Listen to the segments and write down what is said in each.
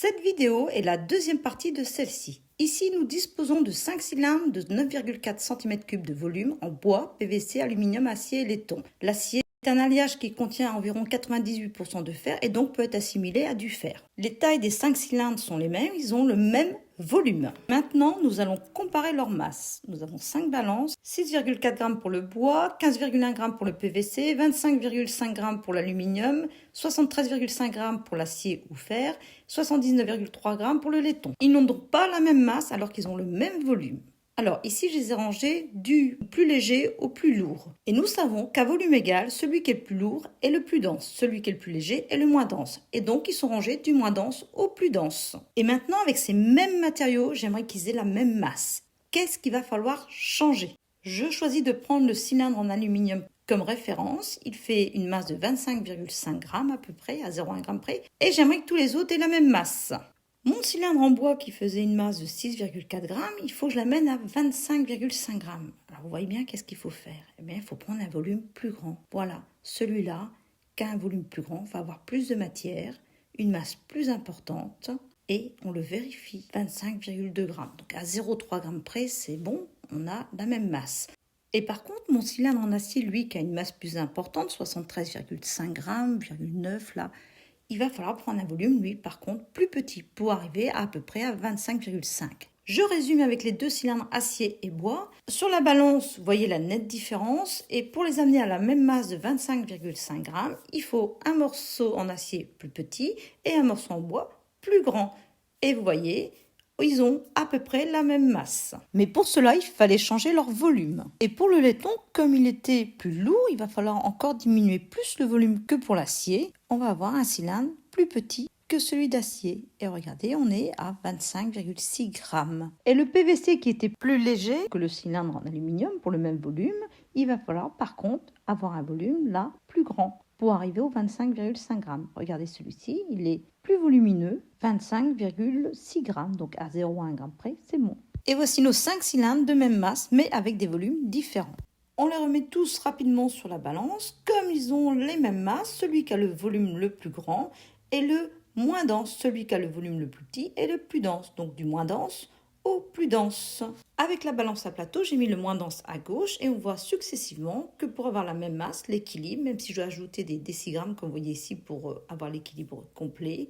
Cette vidéo est la deuxième partie de celle-ci. Ici, nous disposons de 5 cylindres de 9,4 cm3 de volume en bois, PVC, aluminium, acier et laiton. L'acier est un alliage qui contient environ 98% de fer et donc peut être assimilé à du fer. Les tailles des 5 cylindres sont les mêmes, ils ont le même volume. Maintenant, nous allons comparer leur masse. Nous avons 5 balances, 6,4 g pour le bois, 15,1 g pour le PVC, 25,5 g pour l'aluminium, 73,5 g pour l'acier ou fer, 79,3 g pour le laiton. Ils n'ont donc pas la même masse alors qu'ils ont le même volume. Alors ici, je les ai rangés du plus léger au plus lourd. Et nous savons qu'à volume égal, celui qui est le plus lourd est le plus dense, celui qui est le plus léger est le moins dense. Et donc, ils sont rangés du moins dense au plus dense. Et maintenant, avec ces mêmes matériaux, j'aimerais qu'ils aient la même masse. Qu'est-ce qu'il va falloir changer? Je choisis de prendre le cylindre en aluminium comme référence. Il fait une masse de 25,5 g à peu près, à 0,1 g près. Et j'aimerais que tous les autres aient la même masse. Mon cylindre en bois qui faisait une masse de 6,4 g, il faut que je l'amène à 25,5 g. Alors vous voyez bien qu'est-ce qu'il faut faire? Eh bien, il faut prendre un volume plus grand. Voilà, celui-là, qui a un volume plus grand, va avoir plus de matière, une masse plus importante et on le vérifie, 25,2 g. Donc à 0,3 g près, c'est bon, on a la même masse. Et par contre, mon cylindre en acier, lui, qui a une masse plus importante, 73,5 g, 0,9 là, il va falloir prendre un volume, lui, par contre, plus petit pour arriver à peu près à 25,5. Je résume avec les deux cylindres acier et bois. Sur la balance, vous voyez la nette différence. Et pour les amener à la même masse de 25,5 g, il faut un morceau en acier plus petit et un morceau en bois plus grand. Et vous voyez, ils ont à peu près la même masse. Mais pour cela, il fallait changer leur volume. Et pour le laiton, comme il était plus lourd, il va falloir encore diminuer plus le volume que pour l'acier. On va avoir un cylindre plus petit que celui d'acier. Et regardez, on est à 25,6 g. Et le PVC qui était plus léger que le cylindre en aluminium pour le même volume, il va falloir par contre avoir un volume là plus grand pour arriver aux 25,5 g. Regardez celui-ci, il est plus volumineux, 25,6 g, donc à 0,1 g près, c'est bon. Et voici nos 5 cylindres de même masse, mais avec des volumes différents. On les remet tous rapidement sur la balance. Comme ils ont les mêmes masses, celui qui a le volume le plus grand est le moins dense, celui qui a le volume le plus petit est le plus dense, donc du moins dense au plus dense. Avec la balance à plateau, j'ai mis le moins dense à gauche et on voit successivement que pour avoir la même masse, l'équilibre, même si je dois ajouter des décigrammes comme vous voyez ici pour avoir l'équilibre complet,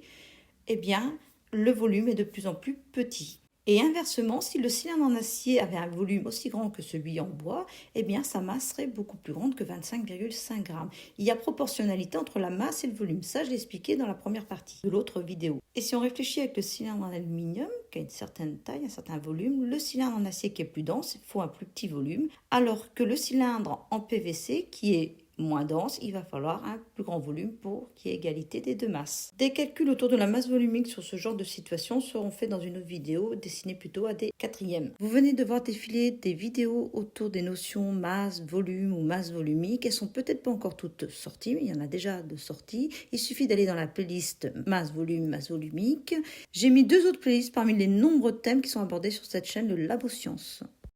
eh bien le volume est de plus en plus petit. Et inversement, si le cylindre en acier avait un volume aussi grand que celui en bois, eh bien sa masse serait beaucoup plus grande que 25,5 g. Il y a proportionnalité entre la masse et le volume. Ça, je l'ai expliqué dans la première partie de l'autre vidéo. Et si on réfléchit avec le cylindre en aluminium, qui a une certaine taille, un certain volume, le cylindre en acier qui est plus dense, il faut un plus petit volume, alors que le cylindre en PVC, qui est moins dense, il va falloir un plus grand volume pour qu'il y ait égalité des deux masses. Des calculs autour de la masse volumique sur ce genre de situation seront faits dans une autre vidéo destinée plutôt à des quatrièmes. Vous venez de voir défiler des vidéos autour des notions masse, volume ou masse volumique. Elles sont peut-être pas encore toutes sorties, mais il y en a déjà de sorties. Il suffit d'aller dans la playlist masse, volume, masse volumique. J'ai mis 2 autres playlists parmi les nombreux thèmes qui sont abordés sur cette chaîne de Labo Science.